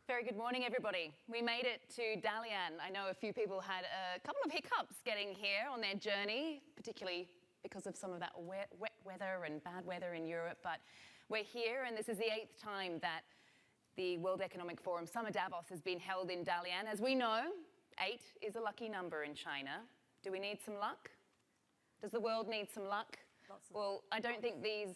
Very good morning, everybody. We made it to Dalian. I know a few people had a couple of hiccups getting here on their journey, particularly because of some of that wet weather and bad weather in Europe, but we're here, and this is the 8th time that the World Economic Forum Summer Davos has been held in Dalian. As we know, 8 is a lucky number in China. Do we need some luck? Does the world need some luck? Well, I don't think these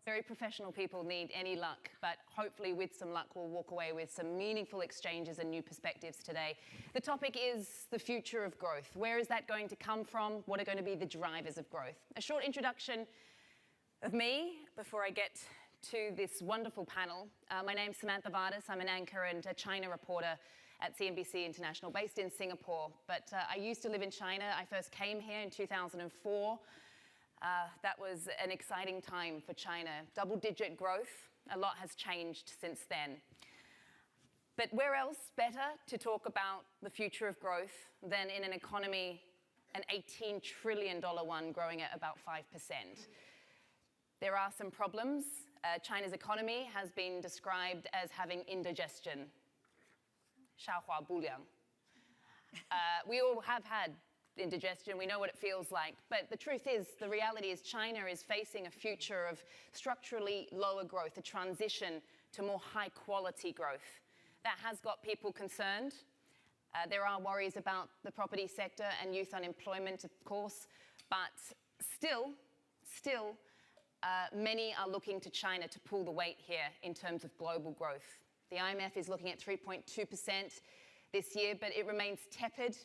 very professional people need any luck, but hopefully with some luck we'll walk away with some meaningful exchanges and new perspectives today. The topic is the future of growth. Where is that going to come from? What are going to be the drivers of growth? A short introduction of me before I get to this wonderful panel. My name's Samantha Vardas. I'm an anchor and a China reporter at CNBC International, based in Singapore. But I used to live in China. I first came here in 2004. That was an exciting time for China. Double-digit growth. A lot has changed since then. But where else better to talk about the future of growth than in an economy, an $18 trillion one growing at about 5%. There are some problems. China's economy has been described as having indigestion. 消化不良. We all have had indigestion, we know what it feels like, but the truth is, the reality is China is facing a future of structurally lower growth, a transition to more high quality growth. That has got people concerned. There are worries about the property sector and youth unemployment, of course, but still, many are looking to China to pull the weight here in terms of global growth. The IMF is looking at 3.2% this year, but it remains tepid.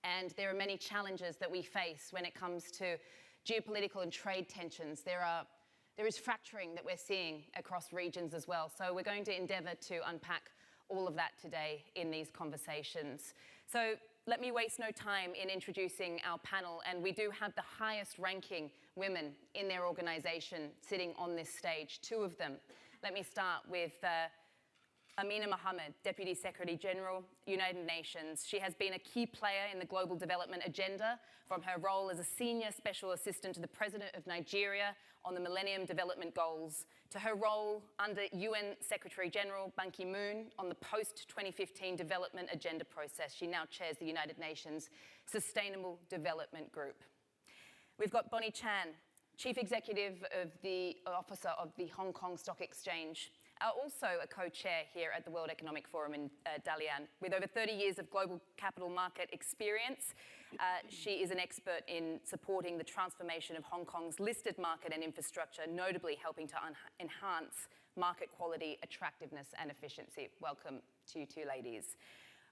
And there are many challenges that we face when it comes to geopolitical and trade tensions. There is fracturing that we're seeing across regions as well. So we're going to endeavour to unpack all of that today in these conversations. So let me waste no time in introducing our panel. And we do have the highest ranking women in their organisation sitting on this stage, 2 of them. Let me start with Amina Mohammed, Deputy Secretary General, United Nations. She has been a key player in the global development agenda, from her role as a senior special assistant to the President of Nigeria on the Millennium Development Goals, to her role under UN Secretary General Ban Ki-moon on the post-2015 development agenda process. She now chairs the United Nations Sustainable Development Group. We've got Bonnie Chan, Chief Executive of the Officer of the Hong Kong Stock Exchange, also a co-chair here at the World Economic Forum in Dalian. With over 30 years of global capital market experience, she is an expert in supporting the transformation of Hong Kong's listed market and infrastructure, notably helping to enhance market quality, attractiveness and efficiency. Welcome to you 2 ladies.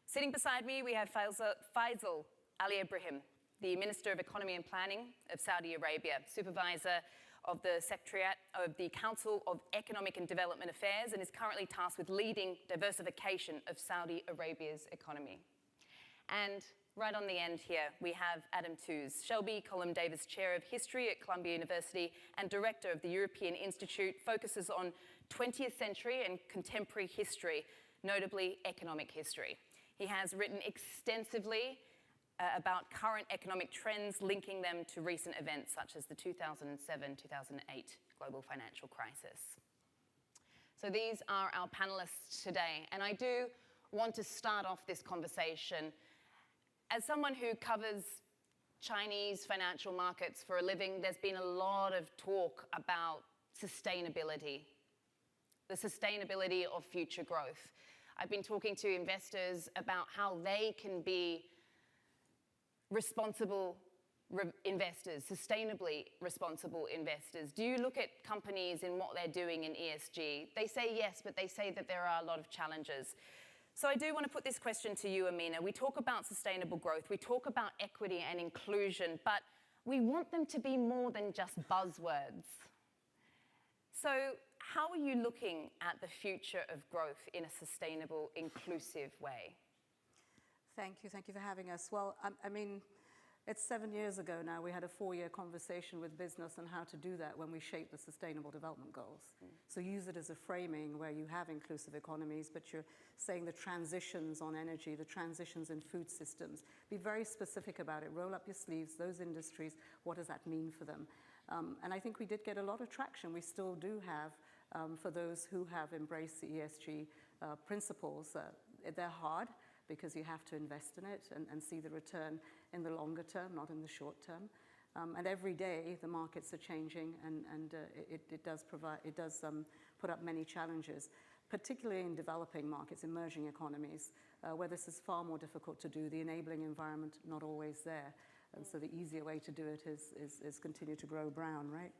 Sitting beside me, we have Faisal Ali Ibrahim, the Minister of Economy and Planning of Saudi Arabia, Supervisor of the Secretariat of the Council of Economic and Development Affairs, and is currently tasked with leading diversification of Saudi Arabia's economy. And right on the end here, we have Adam Tooze, Shelby Colum Davis Chair of History at Columbia University and Director of the European Institute, focuses on 20th century and contemporary history, notably economic history. He has written extensively about current economic trends, linking them to recent events such as the 2007-2008 global financial crisis. So these are our panelists today, and I do want to start off this conversation as someone who covers Chinese financial markets for a living. There's been a lot of talk about sustainability, the sustainability of future growth. I've been talking to investors about how they can be responsible investors, sustainably responsible investors. Do you look at companies and what they're doing in ESG? They say yes, but they say that there are a lot of challenges. So I do want to put this question to you, Amina. We talk about sustainable growth, we talk about equity and inclusion, but we want them to be more than just buzzwords. So how are you looking at the future of growth in a sustainable, inclusive way? Thank you for having us. Well, I mean, It's 7 years ago now. We had a 4-year conversation with business on how to do that when we shaped the Sustainable Development Goals. So use it as a framing where you have inclusive economies, but you're saying the transitions on energy, the transitions in food systems. Be very specific about it. Roll up your sleeves, those industries, what does that mean for them? And I think we did get a lot of traction. We still do have, for those who have embraced the ESG principles, they're hard, because you have to invest in it and see the return in the longer term, not in the short term. And every day the markets are changing, and it does put up many challenges, particularly in developing markets, emerging economies, where this is far more difficult to do. The enabling environment not always there, and so the easier way to do it is continue to grow brown, right?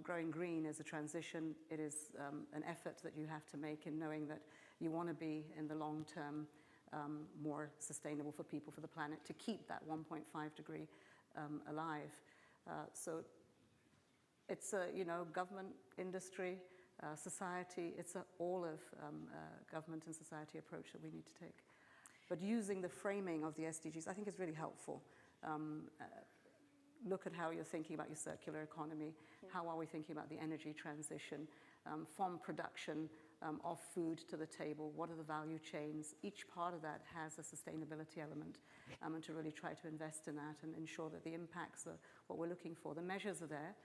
Growing green is a transition. It is an effort that you have to make in knowing that you want to be in the long term more sustainable for people, for the planet, to keep that 1.5 degree alive. So it's a, government, industry, society, it's all of government and society approach that we need to take. But using the framing of the SDGs, I think is really helpful. Look at how you're thinking about your circular economy. How are we thinking about the energy transition from production of food to the table? What are the value chains? Each part of that has a sustainability element, and to really try to invest in that and ensure that the impacts are what we're looking for. The measures are there.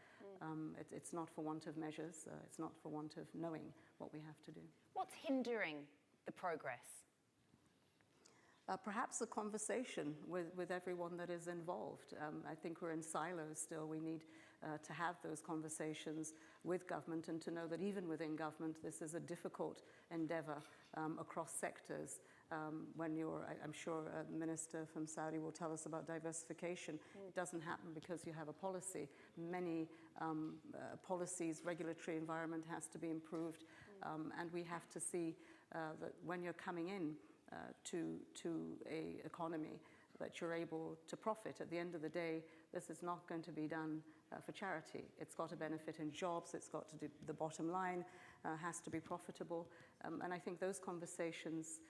It's not for want of measures. It's not for want of knowing what we have to do. What's hindering the progress? Perhaps a conversation with everyone that is involved. I think we're in silos still. We need to have those conversations with government, and to know that even within government, this is a difficult endeavor across sectors. When I'm sure a minister from Saudi will tell us about diversification. It doesn't happen because you have a policy. Many policies, regulatory environment has to be improved, and we have to see that when you're coming in to a economy, that you're able to profit. At the end of the day, this is not going to be done for charity. It's got to benefit in jobs. It's got to do, the bottom line has to be profitable. And I think those conversations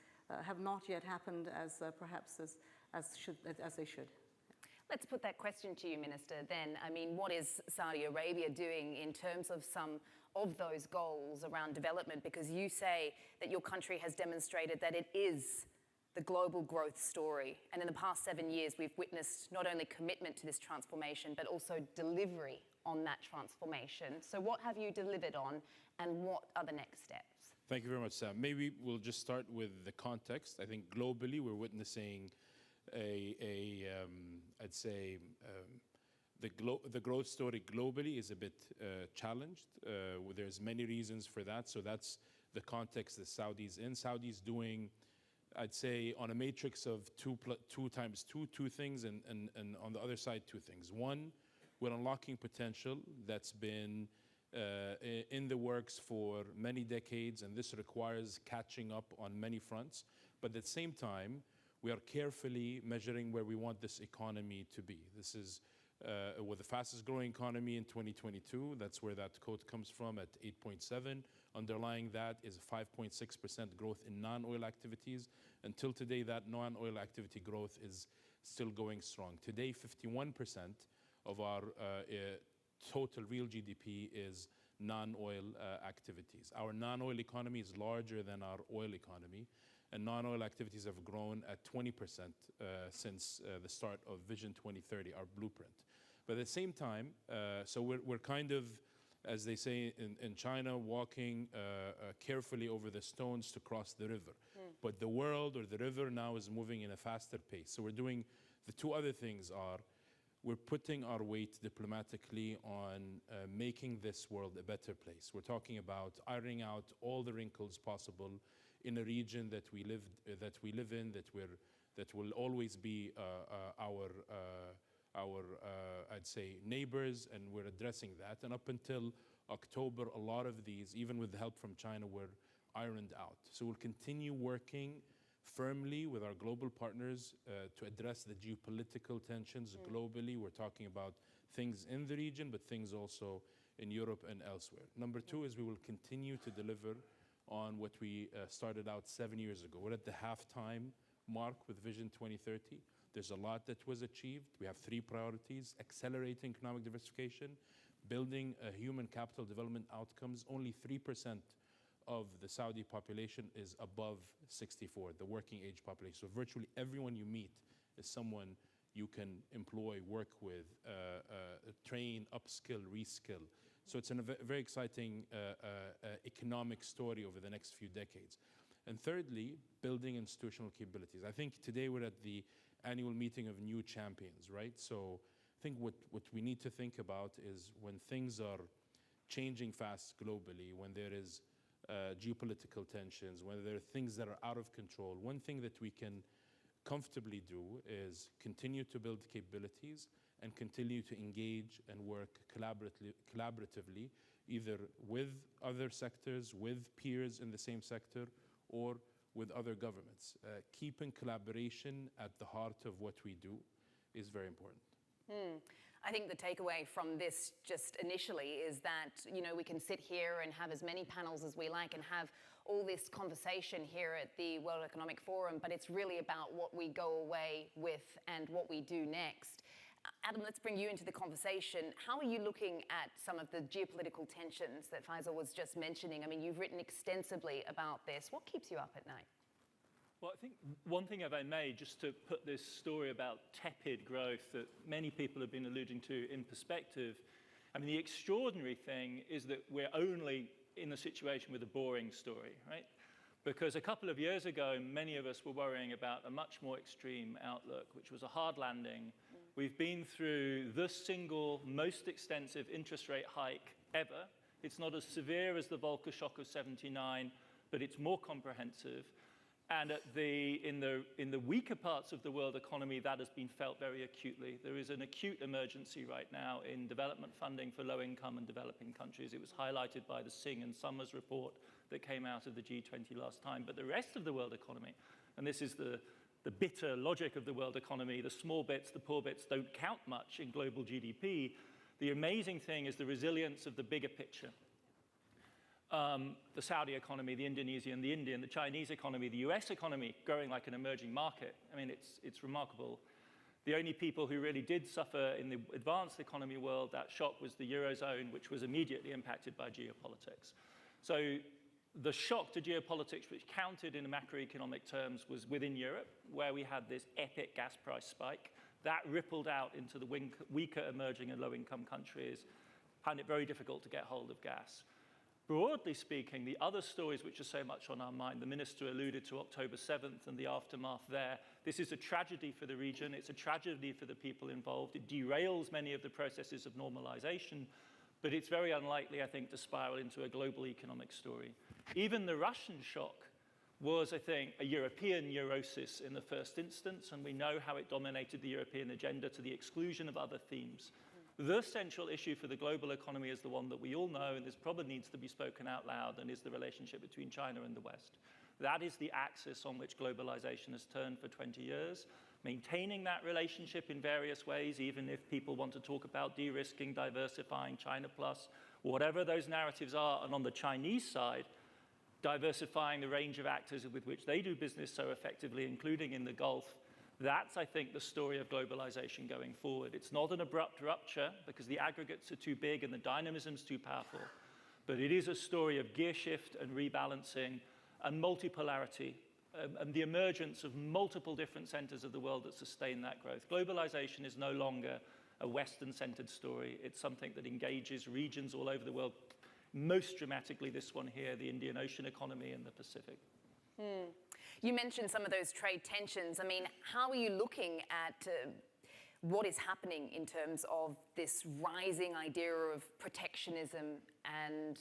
have not yet happened as perhaps as they should. Let's put that question to you, Minister, then. I mean, what is Saudi Arabia doing in terms of some of those goals around development? Because you say that your country has demonstrated that it is the global growth story. And in the past 7 years, we've witnessed not only commitment to this transformation, but also delivery on that transformation. So what have you delivered on, and what are the next steps? Thank you very much, Sam. Maybe we'll just start with the context. I think globally, we're witnessing I'd say, the growth story globally is a bit challenged. There's many reasons for that. So that's the context the Saudis in. Saudis doing, I'd say, on a matrix of two times two things, and on the other side, two things. One, we're unlocking potential that's been in the works for many decades, and this requires catching up on many fronts. But at the same time, we are carefully measuring where we want this economy to be. This is with the fastest growing economy in 2022. That's where that quote comes from at 8.7. Underlying that is 5.6% growth in non-oil activities. Until today, that non-oil activity growth is still going strong. Today, 51% of our total real GDP is non-oil activities. Our non-oil economy is larger than our oil economy, and non-oil activities have grown at 20% since the start of Vision 2030, our blueprint. But at the same time, so we're kind of, as they say in China, walking carefully over the stones to cross the river. But the world, or the river, now is moving in a faster pace. So we're doing, the two other things are, we're putting our weight diplomatically on making this world a better place. We're talking about ironing out all the wrinkles possible in a region that we live in, that will always be our I'd say, neighbors, and we're addressing that. And up until October, a lot of these, even with the help from China, were ironed out. So we'll continue working firmly with our global partners to address the geopolitical tensions globally. We're talking about things in the region, but things also in Europe and elsewhere. Number two is we will continue to deliver on what we started out 7 years ago. We're at the halftime mark with Vision 2030. There's a lot that was achieved. We have 3 priorities: accelerating economic diversification, building human capital development outcomes. Only 3% of the Saudi population is above 64, the working age population. So virtually everyone you meet is someone you can employ, work with, train, upskill, reskill. So it's a very exciting economic story over the next few decades. And thirdly, building institutional capabilities. I think today we're at the annual meeting of new champions, right? So I think what we need to think about is when things are changing fast globally, when there is geopolitical tensions, when there are things that are out of control, one thing that we can comfortably do is continue to build capabilities and continue to engage and work collaboratively, either with other sectors, with peers in the same sector, or with other governments. Keeping collaboration at the heart of what we do is very important. I think the takeaway from this just initially is that, you know, we can sit here and have as many panels as we like and have all this conversation here at the World Economic Forum, but it's really about what we go away with and what we do next. Adam, let's bring you into the conversation. How are you looking at some of the geopolitical tensions that Faisal was just mentioning? I mean, you've written extensively about this. What keeps you up at night? Well, I think one thing, if I may, just to put this story about tepid growth that many people have been alluding to in perspective, I mean, the extraordinary thing is that we're only in a situation with a boring story, right? Because a couple of years ago, many of us were worrying about a much more extreme outlook, which was a hard landing. We've been through the single most extensive interest rate hike ever. It's not as severe as the Volcker shock of '79, but it's more comprehensive. And in the weaker parts of the world economy, that has been felt very acutely. There is an acute emergency right now in development funding for low-income and developing countries. It was highlighted by the Singh and Summers report that came out of the G20 last time. But the rest of the world economy, and this is the bitter logic of the world economy, the small bits, the poor bits don't count much in global GDP. The amazing thing is the resilience of the bigger picture. The Saudi economy, the Indonesian, the Indian, the Chinese economy, the US economy growing like an emerging market. I mean, it's remarkable. The only people who really did suffer in the advanced economy world, that shock, was the Eurozone, which was immediately impacted by geopolitics. So the shock to geopolitics, which counted in macroeconomic terms, was within Europe, where we had this epic gas price spike. That rippled out into the weaker emerging and low-income countries, found it very difficult to get hold of gas. Broadly speaking, the other stories which are so much on our mind, the minister alluded to October 7th and the aftermath there. This is a tragedy for the region. It's a tragedy for the people involved. It derails many of the processes of normalization, but it's very unlikely, I think, to spiral into a global economic story. Even the Russian shock was, I think, a European neurosis in the first instance, and we know how it dominated the European agenda to the exclusion of other themes. The central issue for the global economy is the one that we all know, and this probably needs to be spoken out loud, and is the relationship between China and the West. That is the axis on which globalization has turned for 20 years. Maintaining that relationship in various ways, even if people want to talk about de-risking, diversifying, China plus, whatever those narratives are, and on the Chinese side, diversifying the range of actors with which they do business so effectively, including in the Gulf. That's, I think, the story of globalization going forward. It's not an abrupt rupture because the aggregates are too big and the dynamism's too powerful, but it is a story of gear shift and rebalancing and multipolarity, and the emergence of multiple different centers of the world that sustain that growth. Globalization is no longer a Western-centered story. It's something that engages regions all over the world, most dramatically this one here, the Indian Ocean economy and the Pacific. You mentioned some of those trade tensions. I mean, how are you looking at what is happening in terms of this rising idea of protectionism and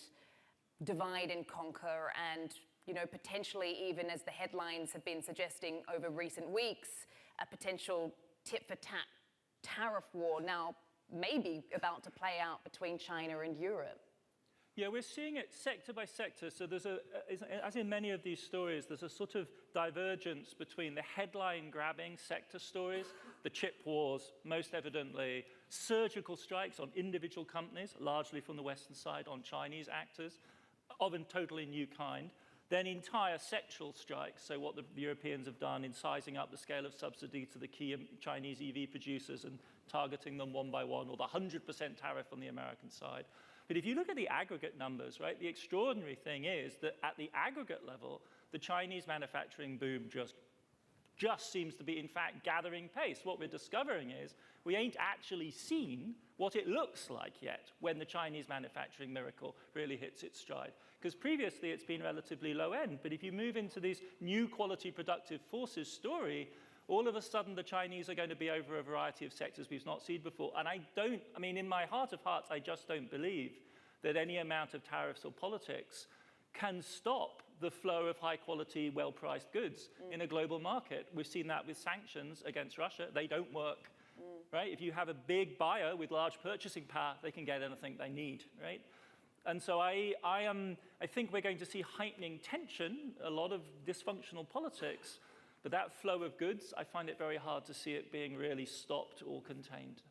divide and conquer, and, you know, potentially, even as the headlines have been suggesting over recent weeks, a potential tit-for-tat tariff war now maybe about to play out between China and Europe? Yeah, we're seeing it sector by sector. So there's as in many of these stories, there's a sort of divergence between the headline-grabbing sector stories, the chip wars, most evidently, surgical strikes on individual companies, largely from the Western side, on Chinese actors, of a totally new kind. Then entire sectoral strikes, so what the Europeans have done in sizing up the scale of subsidy to the key Chinese EV producers and targeting them one by one, or the 100% tariff on the American side. But if you look at the aggregate numbers, right, the extraordinary thing is that at the aggregate level, the Chinese manufacturing boom just seems to be, in fact, gathering pace. What we're discovering is we ain't actually seen what it looks like yet when the Chinese manufacturing miracle really hits its stride. Because previously it's been relatively low end, but if you move into this new quality productive forces story, all of a sudden the Chinese are going to be over a variety of sectors we've not seen before. And I mean, in my heart of hearts, I just don't believe that any amount of tariffs or politics can stop the flow of high-quality, well-priced goods in a global market. We've seen that with sanctions against Russia. They don't work, right? If you have a big buyer with large purchasing power, they can get anything they need, right? And so I think we're going to see heightening tension, a lot of dysfunctional politics, but that flow of goods, I find it very hard to see it being really stopped or contained.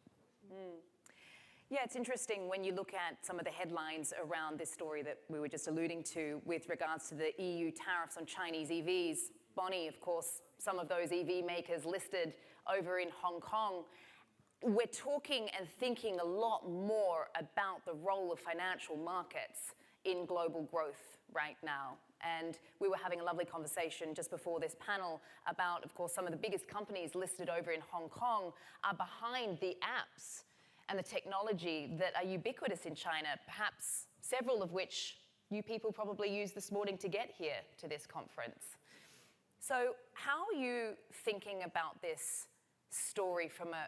Yeah, it's interesting when you look at some of the headlines around this story that we were just alluding to with regards to the EU tariffs on Chinese EVs. Bonnie, of course, some of those EV makers listed over in Hong Kong. We're talking and thinking a lot more about the role of financial markets in global growth right now. And we were having a lovely conversation just before this panel about, of course, some of the biggest companies listed over in Hong Kong are behind the apps and the technology that are ubiquitous in China, perhaps several of which you people probably used this morning to get here to this conference. So how are you thinking about this story from a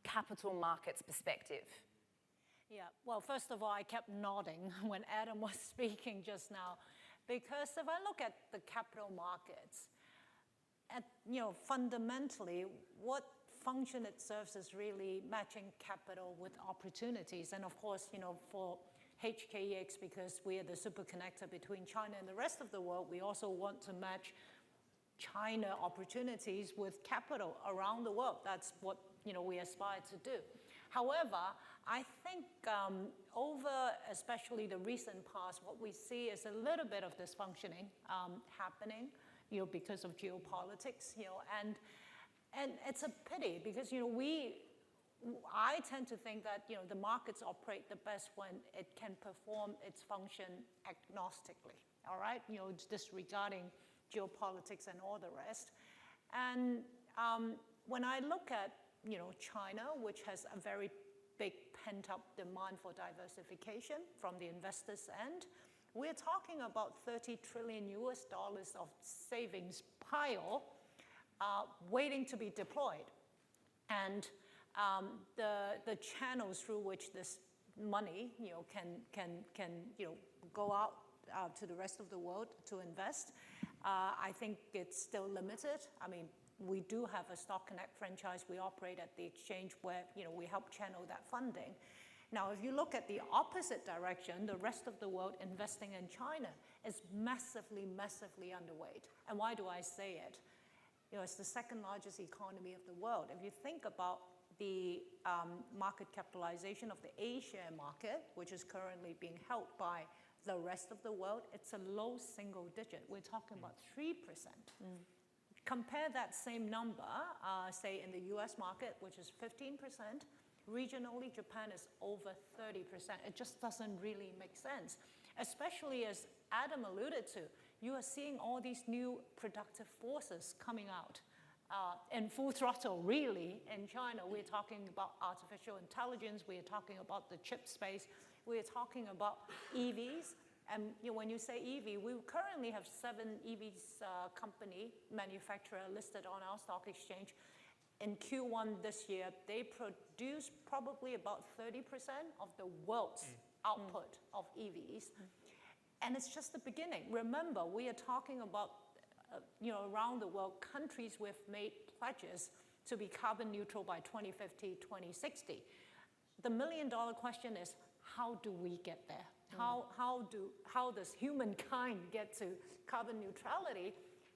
capital markets perspective? Yeah, well, first of all, I kept nodding when Adam was speaking just now, because if I look at the capital markets, fundamentally, what function it serves is really matching capital with opportunities. And of course, for HKEX, because we are the super connector between China and the rest of the world, we also want to match China opportunities with capital around the world. That's what we aspire to do. However, I think over especially the recent past, what we see is a little bit of dysfunctioning happening, because of geopolitics, and it's a pity because, I tend to think that, the markets operate the best when it can perform its function agnostically, all right? Disregarding geopolitics and all the rest. And when I look at, China, which has a very big pent-up demand for diversification from the investors' end, we're talking about $30 trillion of savings pile waiting to be deployed. And the channels through which this money, can go out to the rest of the world to invest, I think it's still limited. I mean, we do have a Stock Connect franchise. We operate at the exchange where, we help channel that funding. Now, if you look at the opposite direction, the rest of the world investing in China is massively, massively underweight. And why do I say it? It's the second largest economy of the world. If you think about the market capitalization of the A-share market, which is currently being held by the rest of the world, it's a low single digit. We're talking about 3%. Compare that same number, say in the US market, which is 15%. Regionally, Japan is over 30%. It just doesn't really make sense, especially as Adam alluded to. You are seeing all these new productive forces coming out in full throttle, really, in China. We're talking about artificial intelligence. We're talking about the chip space. We're talking about EVs. And when you say EV, we currently have 7 EVs company manufacturer listed on our stock exchange. In Q1 this year, they produce probably about 30% of the world's output of EVs. And it's just the beginning. Remember, we are talking about, around the world, countries with made pledges to be carbon neutral by 2050, 2060. The million-dollar question is, how do we get there? How does humankind get to carbon neutrality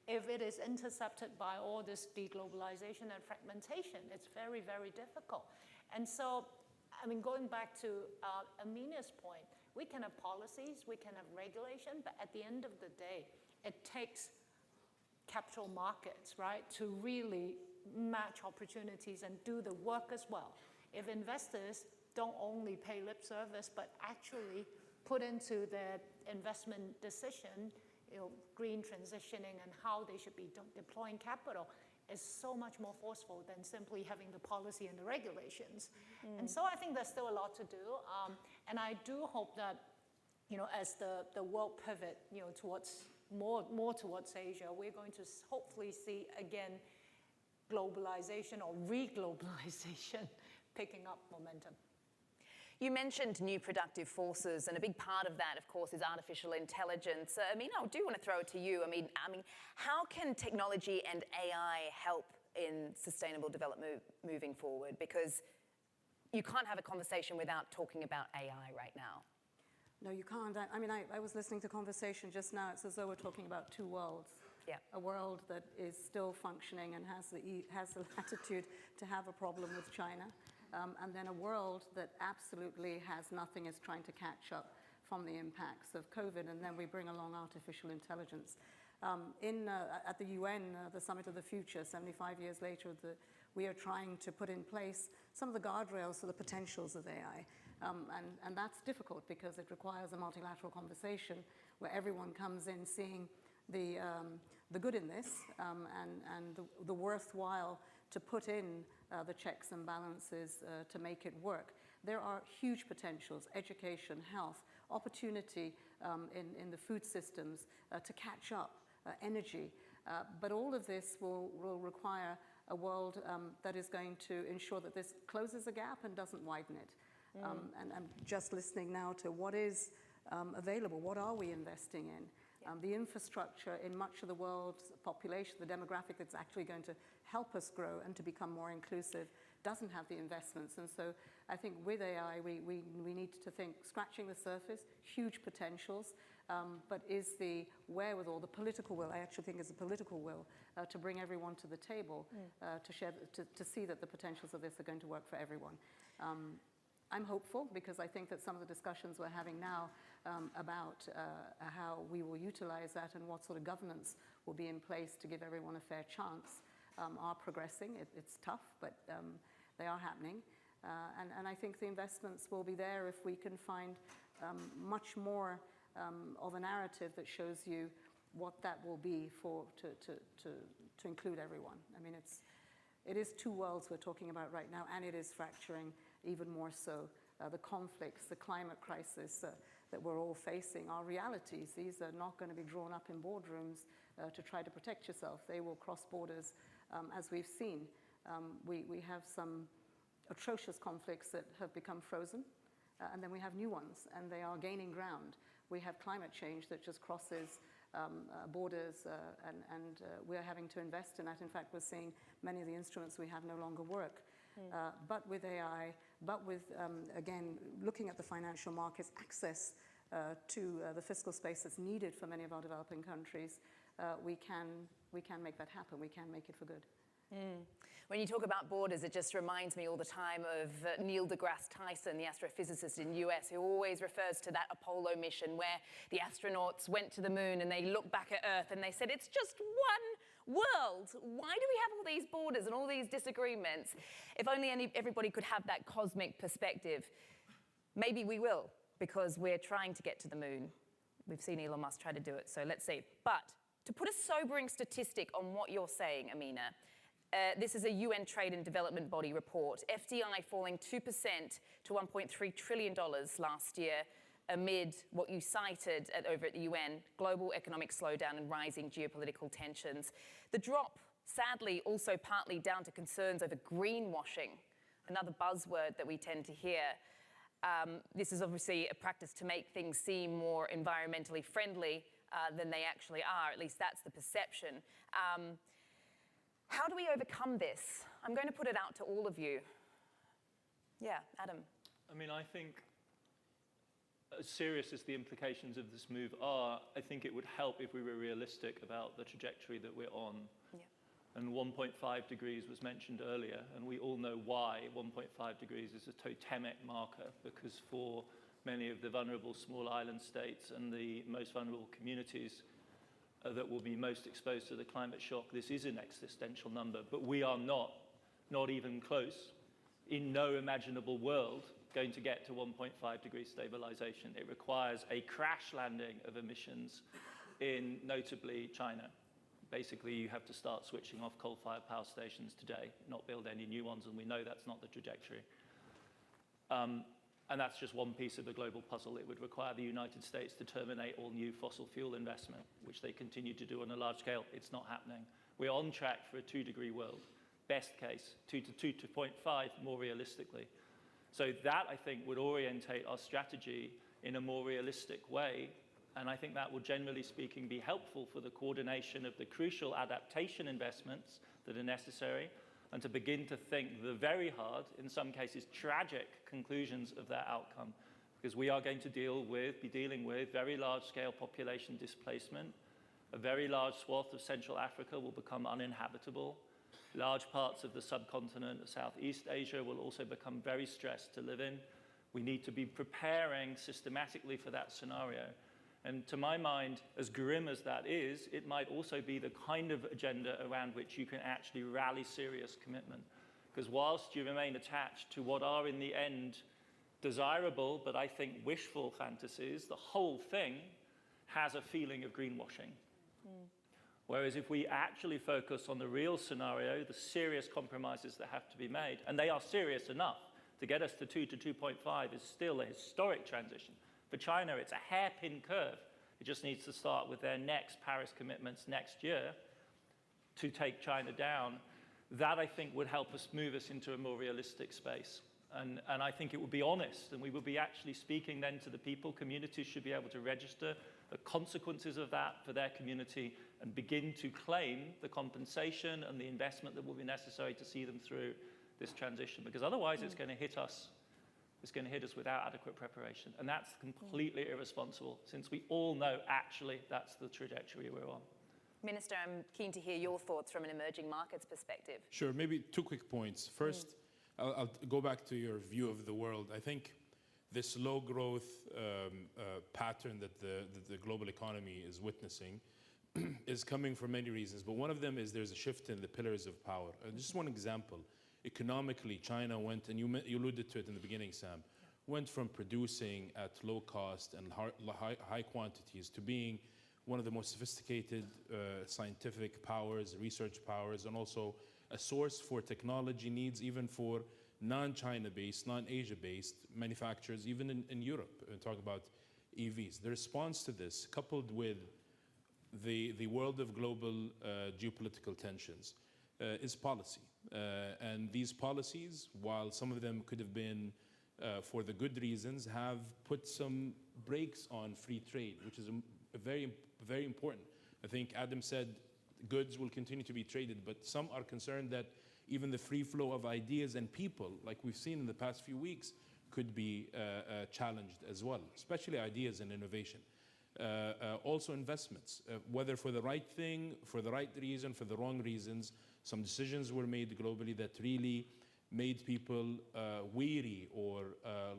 if it is intercepted by all this deglobalization and fragmentation? It's very, very difficult. And so, I mean, going back to Amina's point, We can have policies, we can have regulation, but at the end of the day, it takes capital markets, right, to really match opportunities and do the work as well. If investors don't only pay lip service, but actually put into their investment decision, green transitioning and how they should be deploying capital, is so much more forceful than simply having the policy and the regulations. And so I think there's still a lot to do. And I do hope that, as the world pivot, towards more towards Asia, we're going to hopefully see again globalization or re-globalization picking up momentum. You mentioned new productive forces, and a big part of that, of course, is artificial intelligence. Amina, I do want to throw it to you. I mean, how can technology and AI help in sustainable development moving forward? Because you can't have a conversation without talking about AI right now. No, you can't. I mean, I was listening to conversation just now. It's as though we're talking about two worlds. Yeah. A world that is still functioning and has the latitude to have a problem with China. And then a world that absolutely has nothing, is trying to catch up from the impacts of COVID, and then we bring along artificial intelligence. At the UN, the Summit of the Future, 75 years later, we are trying to put in place some of the guardrails for the potentials of AI. And that's difficult because it requires a multilateral conversation where everyone comes in seeing the good in this and the worthwhile to put in the checks and balances to make it work. There are huge potentials: education, health, opportunity in the food systems to catch up, energy. But all of this will require a world that is going to ensure that this closes a gap and doesn't widen it. And I'm just listening now to what is available, what are we investing in? The infrastructure in much of the world's population, the demographic that's actually going to help us grow and to become more inclusive, doesn't have the investments. And so I think with AI, we need to think, scratching the surface, huge potentials, but is the wherewithal, the political will, I actually think is a political will, to bring everyone to the table, to see that the potentials of this are going to work for everyone. I'm hopeful because I think that some of the discussions we're having now about how we will utilize that and what sort of governance will be in place to give everyone a fair chance are progressing. It's tough, but they are happening. And I think the investments will be there if we can find much more of a narrative that shows you what that will be to include everyone. I mean, it is two worlds we're talking about right now, and it is fracturing even more so. The conflicts, the climate crisis that we're all facing are realities. These are not going to be drawn up in boardrooms to try to protect yourself. They will cross borders, as we've seen. We have some atrocious conflicts that have become frozen, and then we have new ones, and they are gaining ground. We have climate change that just crosses borders, and we're having to invest in that. In fact, we're seeing many of the instruments we have no longer work. But with AI, but with, again, looking at the financial markets, access to the fiscal space that's needed for many of our developing countries, we can make that happen. We can make it for good. When you talk about borders, it just reminds me all the time of Neil deGrasse Tyson, the astrophysicist in the US, who always refers to that Apollo mission where the astronauts went to the moon and they looked back at Earth and they said, it's just one world. Why do we have all these borders and all these disagreements? If only everybody could have that cosmic perspective. Maybe we will, because we're trying to get to the moon. We've seen Elon Musk try to do it, so let's see. But to put a sobering statistic on what you're saying, Amina, this is a UN Trade and Development Body report. FDI falling 2% to $1.3 trillion last year amid what you cited over at the UN, global economic slowdown and rising geopolitical tensions. The drop, sadly, also partly down to concerns over greenwashing, another buzzword that we tend to hear. This is obviously a practice to make things seem more environmentally friendly than they actually are. At least that's the perception. How do we overcome this? I'm going to put it out to all of you. Yeah, Adam. I mean, I think as serious as the implications of this move are, I think it would help if we were realistic about the trajectory that we're on. Yeah. And 1.5 degrees was mentioned earlier, and we all know why 1.5 degrees is a totemic marker, because for many of the vulnerable small island states and the most vulnerable communities that will be most exposed to the climate shock. This is an existential number, but we are not even close, in no imaginable world, going to get to 1.5 degree stabilization. It requires a crash landing of emissions in notably China. Basically, you have to start switching off coal-fired power stations today, not build any new ones, and we know that's not the trajectory. And that's just one piece of the global puzzle. It would require the United States to terminate all new fossil fuel investment, which they continue to do on a large scale. It's not happening. We're on track for a 2-degree world. Best case, 2 to 2.5 more realistically. So that, I think, would orientate our strategy in a more realistic way. And I think that will, generally speaking, be helpful for the coordination of the crucial adaptation investments that are necessary, and to begin to think the very hard, in some cases tragic, conclusions of that outcome. Because we are going to be dealing with very large-scale population displacement. A very large swath of Central Africa will become uninhabitable. Large parts of the subcontinent of Southeast Asia will also become very stressed to live in. We need to be preparing systematically for that scenario. And to my mind, as grim as that is, it might also be the kind of agenda around which you can actually rally serious commitment. Because whilst you remain attached to what are in the end desirable, but I think wishful fantasies, the whole thing has a feeling of greenwashing. Whereas if we actually focus on the real scenario, the serious compromises that have to be made, and they are serious enough, to get us to 2 to 2.5 is still a historic transition. For China, it's a hairpin curve. It just needs to start with their next Paris commitments next year to take China down. That, I think, would help us move us into a more realistic space. And I think it would be honest, and we would be actually speaking then to the people. Communities should be able to register the consequences of that for their community and begin to claim the compensation and the investment that will be necessary to see them through this transition. Because otherwise it's going to hit us. It's going to hit us without adequate preparation. And that's completely irresponsible, since we all know actually that's the trajectory we're on. Minister, I'm keen to hear your thoughts from an emerging markets perspective. Sure, maybe 2 quick points. First, I'll go back to your view of the world. I think this low growth pattern that the global economy is witnessing is coming for many reasons. But one of them is there's a shift in the pillars of power. Just one example. Economically, China went, and you alluded to it in the beginning, Sam, went from producing at low cost and high quantities to being one of the most sophisticated scientific powers, research powers, and also a source for technology needs, even for non-China-based, non-Asia-based manufacturers, even in Europe. We talk about EVs. The response to this, coupled with the world of global geopolitical tensions, is policy. And these policies, while some of them could have been for the good reasons, have put some brakes on free trade, which is very, very important. I think Adam said goods will continue to be traded, but some are concerned that even the free flow of ideas and people, like we've seen in the past few weeks, could be challenged as well, especially ideas and innovation. Also investments, whether for the right thing, for the right reason, for the wrong reasons. Some decisions were made globally that really made people weary or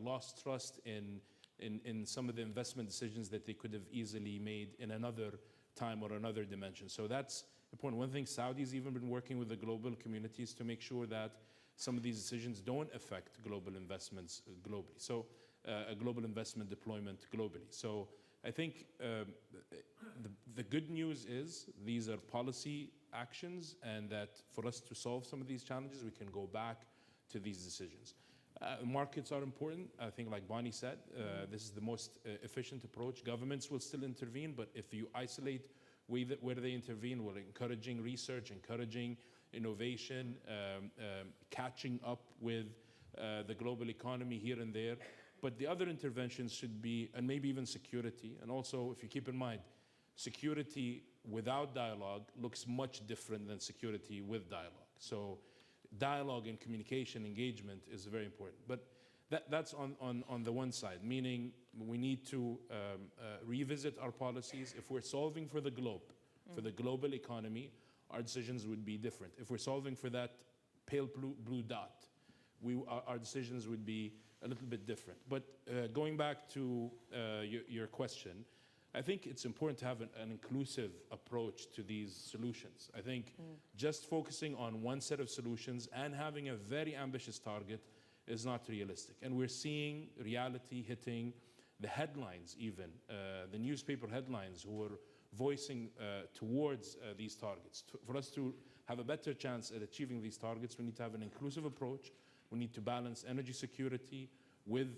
lost trust in some of the investment decisions that they could have easily made in another time or another dimension. So that's important. One thing, Saudi's even been working with the global communities to make sure that some of these decisions don't affect global investments globally. So a global investment deployment globally. So I think the good news is these are policy actions, and that for us to solve some of these challenges, we can go back to these decisions. Markets are important. I think, like Bonnie said, this is the most efficient approach. Governments will still intervene, but if you isolate where they intervene, we're encouraging research, encouraging innovation, catching up with the global economy here and there. But the other interventions should be, and maybe even security. And also, if you keep in mind, security without dialogue looks much different than security with dialogue. So dialogue and communication, engagement is very important. But that's on the one side, meaning we need to revisit our policies. If we're solving for the globe, for the global economy, our decisions would be different. If we're solving for that pale blue dot, our decisions would be a little bit different. But going back to your question, I think it's important to have an inclusive approach to these solutions. I think just focusing on one set of solutions and having a very ambitious target is not realistic. And we're seeing reality hitting the headlines even, the newspaper headlines who are voicing towards these targets. For us to have a better chance at achieving these targets, we need to have an inclusive approach. We need to balance energy security with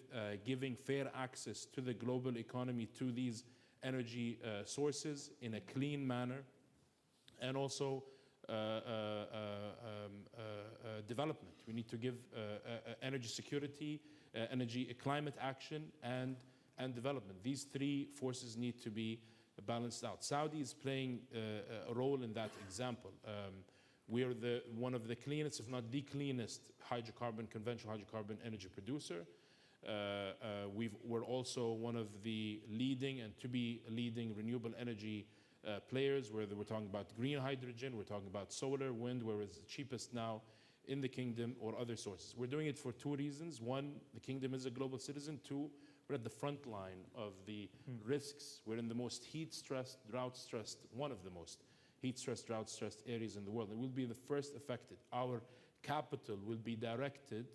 giving fair access to the global economy to these energy sources in a clean manner, and also development. We need to give energy security, climate action, and development. These three forces need to be balanced out. Saudi is playing a role in that example. We are one of the cleanest, if not the cleanest, conventional hydrocarbon energy producer. We're also one of the leading and to be leading renewable energy players, where we're talking about green hydrogen, we're talking about solar, wind, where it's the cheapest now in the kingdom, or other sources. We're doing it for two reasons. One, the kingdom is a global citizen. Two, we're at the front line of the risks. We're in the most heat-stressed, drought-stressed, one of the most heat-stressed, drought-stressed areas in the world. And we'll be the first affected. Our capital will be directed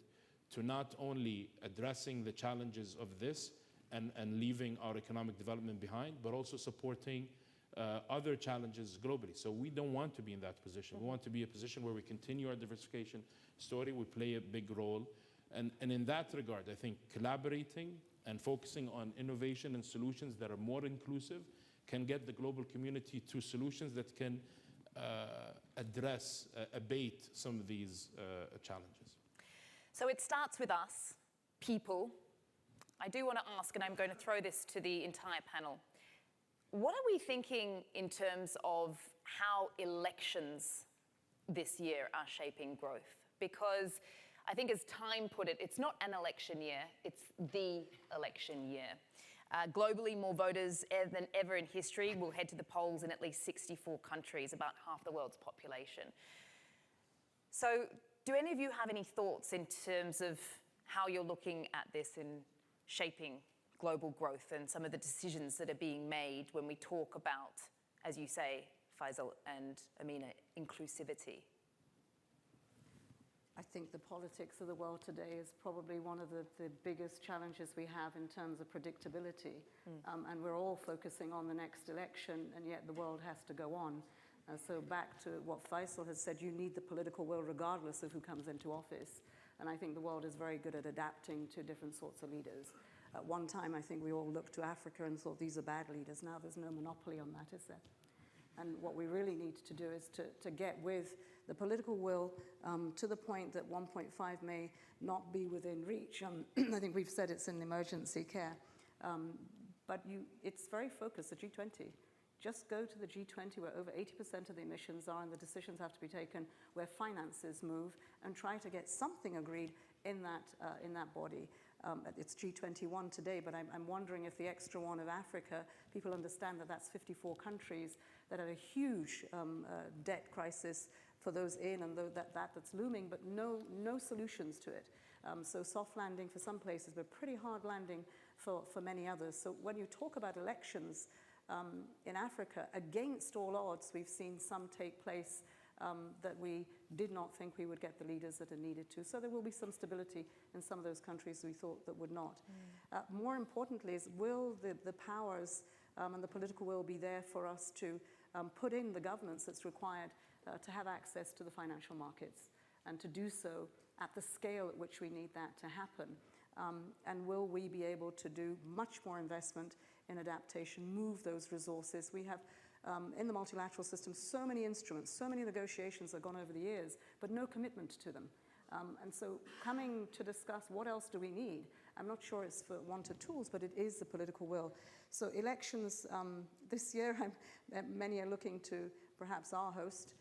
to not only addressing the challenges of this and leaving our economic development behind, but also supporting other challenges globally. So we don't want to be in that position. We want to be a position where we continue our diversification story, we play a big role. And in that regard, I think collaborating and focusing on innovation and solutions that are more inclusive can get the global community to solutions that can abate some of these challenges. So it starts with us, people. I do want to ask, and I'm going to throw this to the entire panel, what are we thinking in terms of how elections this year are shaping growth? Because I think as Time put it, it's not an election year, it's the election year. Globally, more voters than ever in history will head to the polls in at least 64 countries, about half the world's population. So do any of you have any thoughts in terms of how you're looking at this in shaping global growth and some of the decisions that are being made when we talk about, as you say, Faisal and Amina, inclusivity? I think the politics of the world today is probably one of the biggest challenges we have in terms of predictability. And we're all focusing on the next election, and yet the world has to go on. So back to what Faisal has said, you need the political will regardless of who comes into office. And I think the world is very good at adapting to different sorts of leaders. At one time, I think we all looked to Africa and thought, these are bad leaders. Now there's no monopoly on that, is there? And what we really need to do is to get with the political will to the point that 1.5 may not be within reach. I think we've said it's in emergency care. But it's very focused, the G20. Just go to the G20 where over 80% of the emissions are and the decisions have to be taken, where finances move, and try to get something agreed in that body. It's G21 today, but I'm wondering if the extra one of Africa, people understand that that's 54 countries that have a huge debt crisis for those in, and that's looming, but no solutions to it. So soft landing for some places, but pretty hard landing for many others. So when you talk about elections in Africa, against all odds, we've seen some take place that we did not think we would get the leaders that are needed to. So there will be some stability in some of those countries we thought that would not. More importantly is, will the powers and the political will be there for us to put in the governance that's required to have access to the financial markets, and to do so at the scale at which we need that to happen? And will we be able to do much more investment in adaptation, move those resources? We have in the multilateral system so many instruments, so many negotiations have gone over the years, but no commitment to them. And so coming to discuss what else do we need, I'm not sure it's for want of tools, but it is the political will. So elections this year, many are looking to perhaps our host,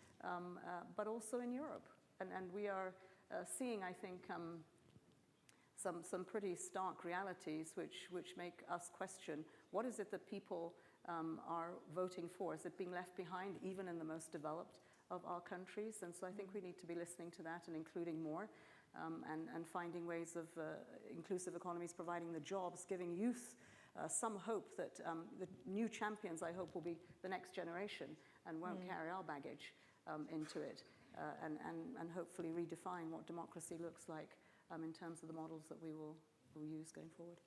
but also in Europe. And we are seeing, I think, some pretty stark realities which make us question, what is it that people are voting for? Is it being left behind even in the most developed of our countries? And so I think we need to be listening to that and including more. and finding ways of inclusive economies, providing the jobs, giving youth some hope that the new champions, I hope, will be the next generation and won't carry our baggage into it, and hopefully redefine what democracy looks like in terms of the models that we will use going forward.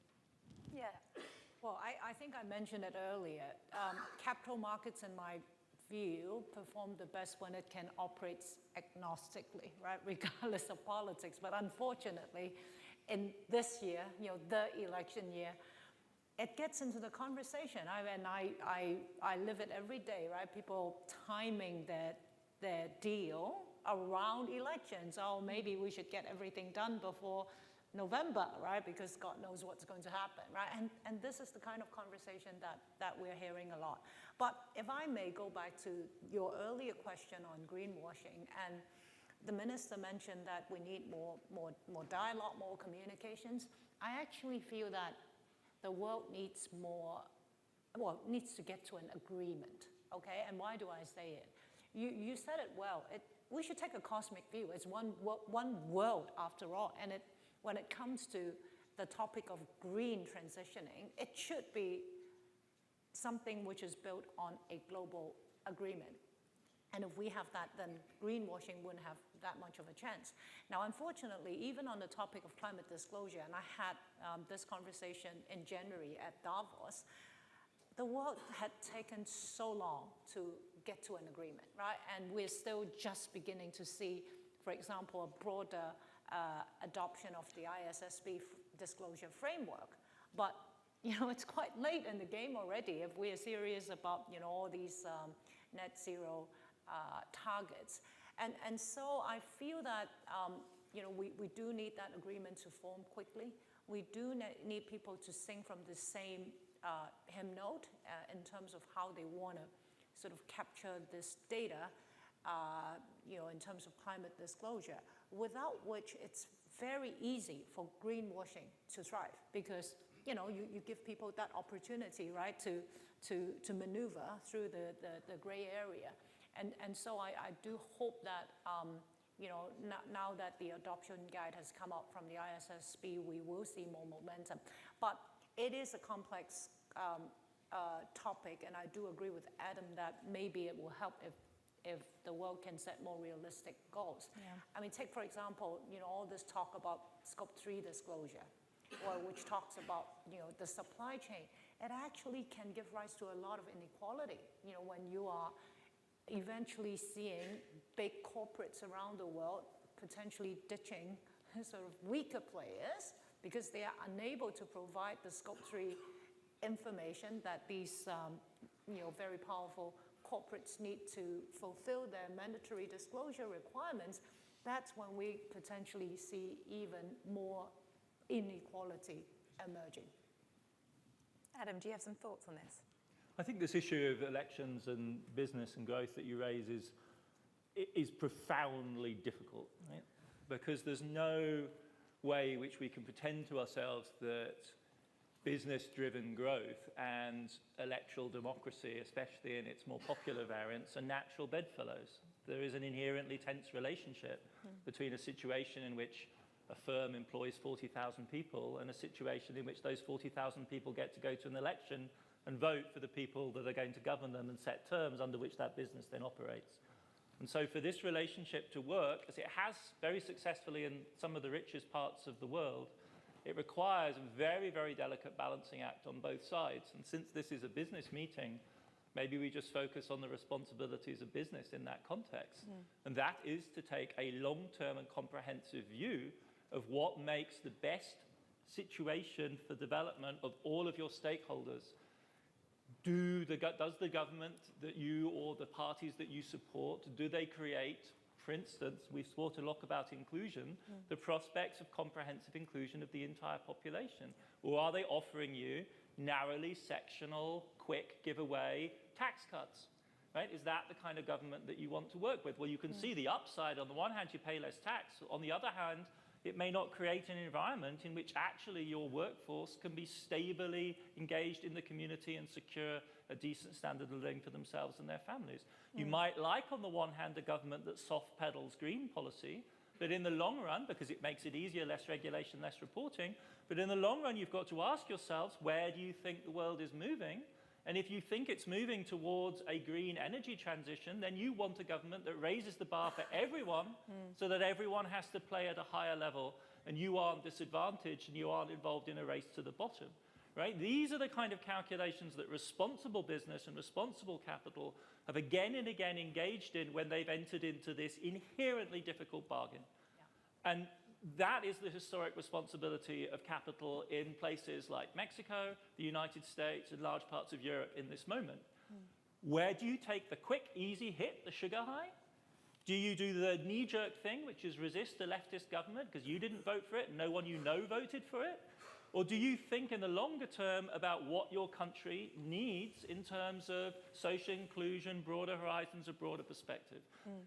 Yeah. Well, I think I mentioned it earlier. Capital markets, in my view, perform the best when it can operate agnostically, right, regardless of politics. But unfortunately, in this year, the election year, it gets into the conversation. I live it every day, right? People timing their deal around elections. Oh, maybe we should get everything done before November, right? Because God knows what's going to happen, right? And this is the kind of conversation that we're hearing a lot. But if I may go back to your earlier question on greenwashing, and the minister mentioned that we need more dialogue, more communications. I actually feel that the world needs needs to get to an agreement, okay? And why do I say it? You said it well. We should take a cosmic view. It's one world after all. And when it comes to the topic of green transitioning, it should be something which is built on a global agreement. And if we have that, then greenwashing wouldn't have that much of a chance. Now, unfortunately, even on the topic of climate disclosure, and I had this conversation in January at Davos, the world had taken so long to get to an agreement, right? And we're still just beginning to see, for example, a broader adoption of the ISSB disclosure framework. But, it's quite late in the game already if we're serious about, all these net zero targets. And so I feel that, we do need that agreement to form quickly. We do need people to sing from the same hymn note in terms of how they want to sort of capture this data, in terms of climate disclosure, without which it's very easy for greenwashing to thrive because, you give people that opportunity, right, to maneuver through the gray area. And so I do hope that, now that the adoption guide has come up from the ISSB, we will see more momentum. But it is a complex topic, and I do agree with Adam that maybe it will help if the world can set more realistic goals. Yeah. I mean, take, for example, all this talk about Scope 3 disclosure, or which talks about, the supply chain. It actually can give rise to a lot of inequality, when you are eventually seeing big corporates around the world potentially ditching sort of weaker players because they are unable to provide the Scope 3 information that these very powerful corporates need to fulfill their mandatory disclosure requirements. That's when we potentially see even more inequality emerging. Adam, do you have some thoughts on this? I think this issue of elections and business and growth that you raise is profoundly difficult, right? Because there's no way which we can pretend to ourselves that business-driven growth and electoral democracy, especially in its more popular variants, are natural bedfellows. There is an inherently tense relationship between a situation in which a firm employs 40,000 people and a situation in which those 40,000 people get to go to an election and vote for the people that are going to govern them and set terms under which that business then operates. And so for this relationship to work, as it has very successfully in some of the richest parts of the world, it requires a very, very delicate balancing act on both sides. And since this is a business meeting, maybe we just focus on the responsibilities of business in that context. And that is to take a long-term and comprehensive view of what makes the best situation for development of all of your stakeholders. Does the government that you or the parties that you support, do they create, for instance, we've spoke a lot about inclusion, the prospects of comprehensive inclusion of the entire population? Or are they offering you narrowly sectional, quick giveaway tax cuts? Right? Is that the kind of government that you want to work with? Well, you can see the upside. On the one hand, you pay less tax. On the other hand, it may not create an environment in which actually your workforce can be stably engaged in the community and secure a decent standard of living for themselves and their families. You might like, on the one hand, a government that soft pedals green policy, But in the long run, because it makes it easier, less regulation, less reporting, but in the long run, you've got to ask yourselves, where do you think the world is moving? And if you think it's moving towards a green energy transition, then you want a government that raises the bar for everyone so that everyone has to play at a higher level and you aren't disadvantaged and you aren't involved in a race to the bottom. Right? These are the kind of calculations that responsible business and responsible capital have again and again engaged in when they've entered into this inherently difficult bargain. Yeah. And that is the historic responsibility of capital in places like Mexico, the United States, and large parts of Europe in this moment. Where do you take the quick, easy hit, the sugar high? Do you do the knee-jerk thing, which is resist a leftist government because you didn't vote for it and no one you know voted for it? Or do you think in the longer term about what your country needs in terms of social inclusion, broader horizons, a broader perspective?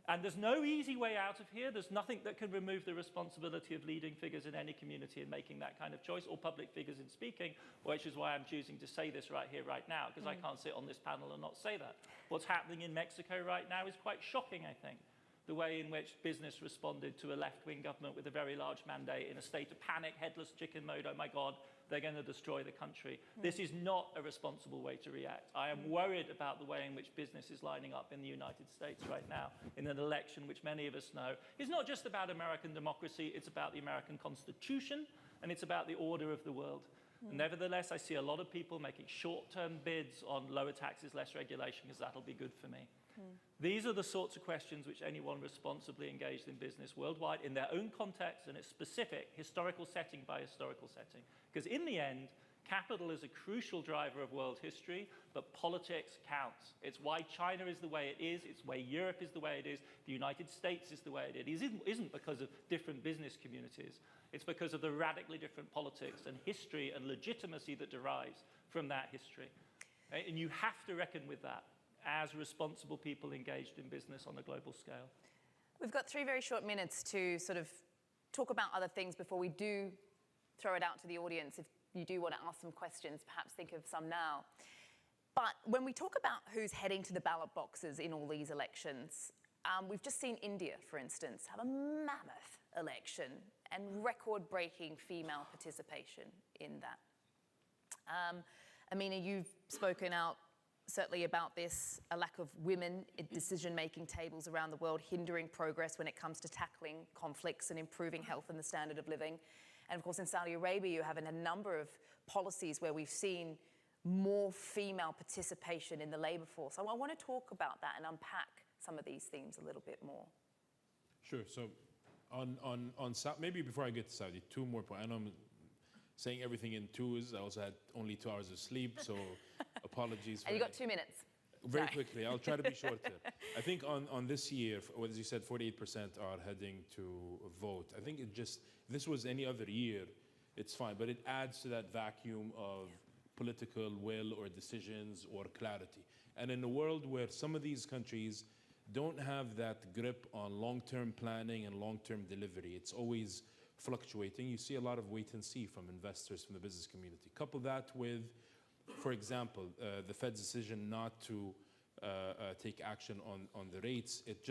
And there's no easy way out of here. There's nothing that can remove the responsibility of leading figures in any community in making that kind of choice, or public figures in speaking, which is why I'm choosing to say this right here, right now, because I can't sit on this panel and not say that. What's happening in Mexico right now is quite shocking, I think. The way in which business responded to a left-wing government with a very large mandate in a state of panic, headless chicken mode, oh my God, they're going to destroy the country. This is not a responsible way to react. I am worried about the way in which business is lining up in the United States right now in an election which many of us know is not just about American democracy, it's about the American Constitution, and it's about the order of the world. Nevertheless, I see a lot of people making short-term bids on lower taxes, less regulation, because that'll be good for me. These are the sorts of questions which anyone responsibly engaged in business worldwide in their own context and its specific historical setting by historical setting. Because in the end, capital is a crucial driver of world history, but politics counts. It's why China is the way it is. It's why Europe is the way it is. The United States is the way it is. It isn't because of different business communities. It's because of the radically different politics and history and legitimacy that derives from that history. Right? And you have to reckon with that as responsible people engaged in business on a global scale. We've got 3 very short minutes to sort of talk about other things before we do throw it out to the audience. If you do want to ask some questions, perhaps think of some now. But when we talk about who's heading to the ballot boxes in all these elections, we've just seen India, for instance, have a mammoth election and record-breaking female participation in that. Amina, you've spoken out certainly about this, a lack of women at decision-making tables around the world, hindering progress when it comes to tackling conflicts and improving health and the standard of living. And of course, in Saudi Arabia, you have a number of policies where we've seen more female participation in the labor force. So I want to talk about that and unpack some of these themes a little bit more. Sure. So on maybe before I get to Saudi, 2 more points. I know I'm saying everything in twos. I also had only 2 hours of sleep, so apologies. And you got 2 minutes. Very quickly, I'll try to be shorter. I think on this year, as you said, 48% are heading to vote. I think it just, if this was any other year, it's fine, but it adds to that vacuum of political will or decisions or clarity. And in a world where some of these countries don't have that grip on long-term planning and long-term delivery, it's always fluctuating. You see a lot of wait and see from investors, from the business community. Couple that with, for example, the Fed's decision not to take action on the rates, it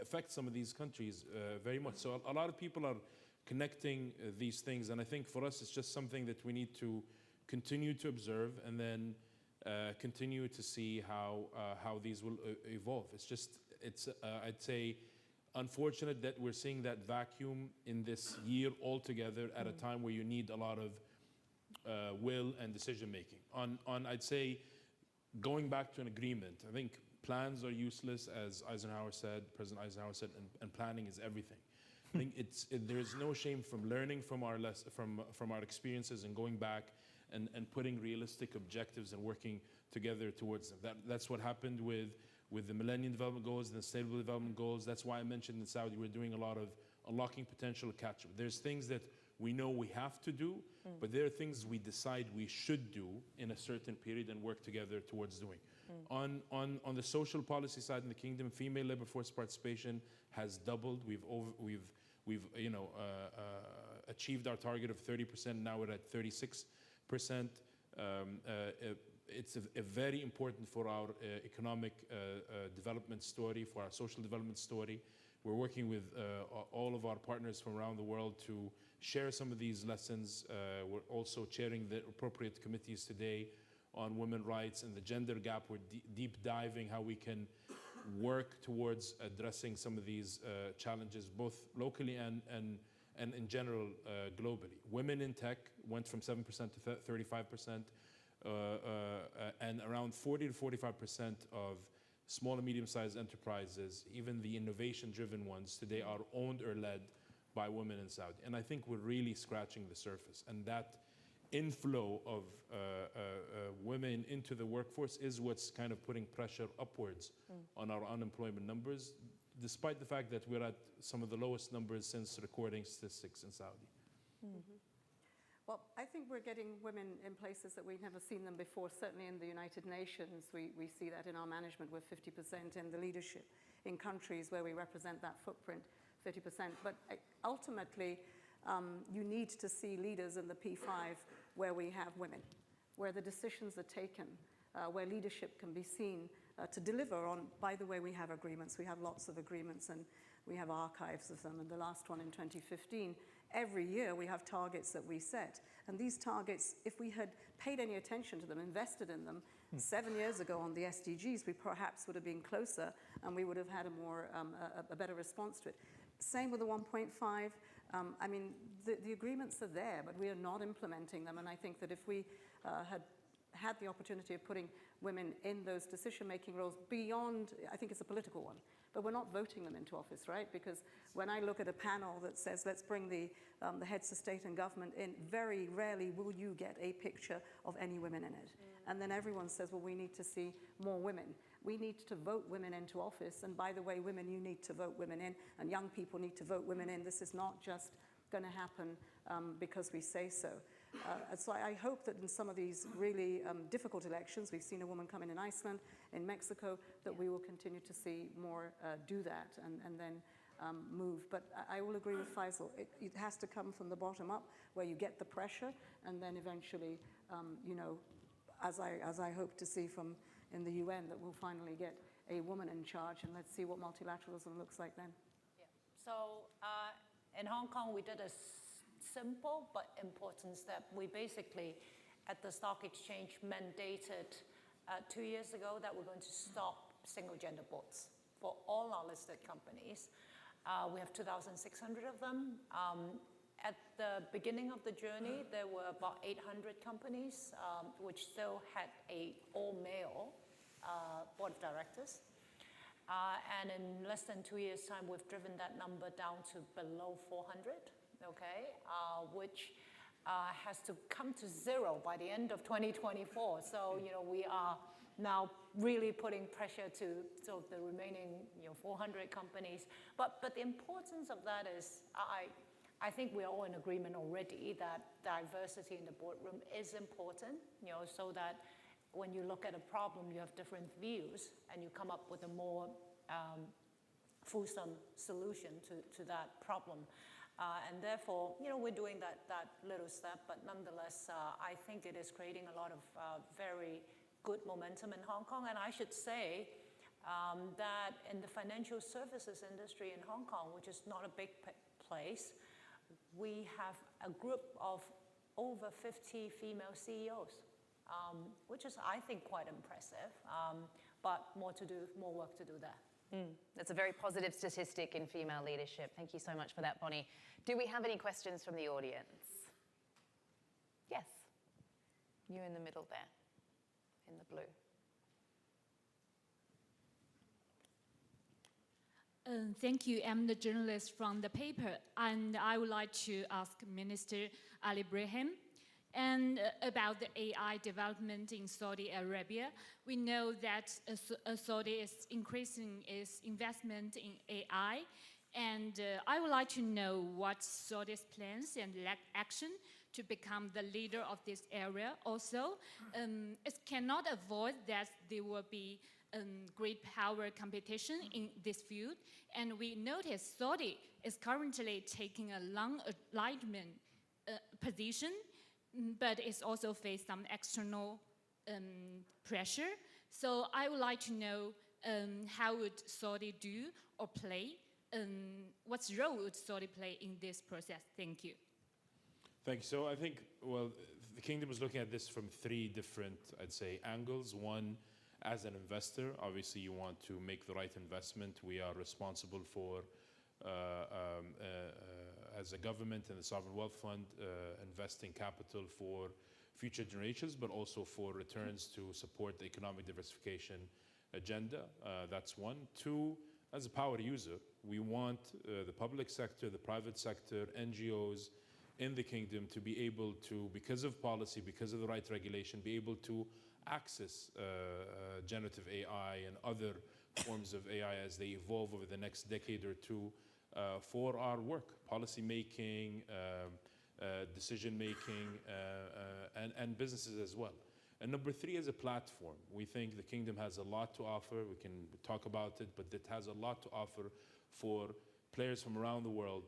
affects some of these countries very much. So a lot of people are connecting these things, and I think for us it's just something that we need to continue to observe and then continue to see how these will evolve. It's I'd say unfortunate that we're seeing that vacuum in this year altogether at a time where you need a lot of will and decision making. I'd say, going back to an agreement, I think plans are useless, as Eisenhower said, President Eisenhower said, and planning is everything. I think there's no shame from learning from our experiences and going back and putting realistic objectives and working together towards them. That's what happened with the Millennium Development Goals and the Sustainable Development Goals. That's why I mentioned in Saudi we're doing a lot of unlocking potential catch-up. There's things that we know we have to do, but there are things we decide we should do in a certain period and work together towards doing. On the social policy side in the kingdom, female labor force participation has doubled. We've achieved our target of 30%. Now we're at 36%. It's a very important for our economic development story, for our social development story. We're working with all of our partners from around the world to share some of these lessons. We're also chairing the appropriate committees today on women's rights and the gender gap. We're deep diving how we can work towards addressing some of these challenges, both locally and in general globally. Women in tech went from 7% to 35%, and around 40 to 45% of small and medium-sized enterprises, even the innovation-driven ones today, are owned or led by women in Saudi. And I think we're really scratching the surface. And that inflow of women into the workforce is what's kind of putting pressure upwards on our unemployment numbers, despite the fact that we're at some of the lowest numbers since recording statistics in Saudi. Well, I think we're getting women in places that we've never seen them before. Certainly in the United Nations, we see that in our management. We're 50% in the leadership. In countries where we represent that footprint, 50%. But ultimately, you need to see leaders in the P5 where we have women, where the decisions are taken, where leadership can be seen to deliver on. By the way, we have agreements. We have lots of agreements, and we have archives of them. And the last one in 2015, every year we have targets that we set. And these targets, if we had paid any attention to them, invested in them 7 years ago on the SDGs, we perhaps would have been closer and we would have had a better response to it. Same with the 1.5. I mean, the agreements are there, but we are not implementing them. And I think that if we had the opportunity of putting women in those decision-making roles beyond, I think it's a political one, but we're not voting them into office, right? Because when I look at a panel that says, let's bring the heads of state and government in, very rarely will you get a picture of any women in it. And then everyone says, well, we need to see more women. We need to vote women into office. And by the way, women, you need to vote women in, and young people need to vote women in. This is not just going to happen because we say so. So I hope that in some of these really difficult elections, we've seen a woman come in Iceland, in Mexico, that we will continue to see more do that and then move. But I will agree with Faisal. It has to come from the bottom up, where you get the pressure, and then eventually, you know, as I hope to see from in the UN, that we'll finally get a woman in charge, and let's see what multilateralism looks like then. Yeah. So in Hong Kong, we did a simple but important step. We basically, at the stock exchange, mandated 2 years ago that we're going to stop single gender boards for all our listed companies. We have 2,600 of them. At the beginning of the journey, there were about 800 companies which still had a all-male board of directors. And in less than 2 years' time, we've driven that number down to below 400, okay, which has to come to zero by the end of 2024. So, you know, we are now really putting pressure to the remaining, you know, 400 companies. But the importance of that is, I think we're all in agreement already that diversity in the boardroom is important, you know, so that when you look at a problem, you have different views and you come up with a more fulsome solution to that problem. And therefore, you know, we're doing that little step, but nonetheless, I think it is creating a lot of very good momentum in Hong Kong. And I should say that in the financial services industry in Hong Kong, which is not a big place, we have a group of over 50 female CEOs, which is, I think, quite impressive, but more work to do there. That's a very positive statistic in female leadership. Thank you so much for that, Bonnie. Do we have any questions from the audience? Yes. You in the middle there, in the blue. Thank you. I'm the journalist from the paper, and I would like to ask Minister Ali Ibrahim about the AI development in Saudi Arabia. We know that Saudi is increasing its investment in AI, and I would like to know what Saudi's plans and action to become the leader of this area. Also, it cannot avoid that there will be great power competition in this field, and we notice Saudi is currently taking a long alignment position, but it's also faced some external pressure. So I would like to know how would Saudi do or play what's role would Saudi play in this process? Thank you. Thank you. So I think, well, the kingdom is looking at this from three different, I'd say, angles. One, as an investor, obviously you want to make the right investment. We are responsible for, as a government and the Sovereign Wealth Fund, investing capital for future generations, but also for returns to support the economic diversification agenda. That's one. Two, as a power user, we want the public sector, the private sector, NGOs in the kingdom to be able to, because of policy, because of the right regulation, be able to access generative AI and other forms of AI as they evolve over the next decade or two for our work, policy making, decision making, and businesses as well. And number three is a platform. We think the kingdom has a lot to offer. We can talk about it, but it has a lot to offer for players from around the world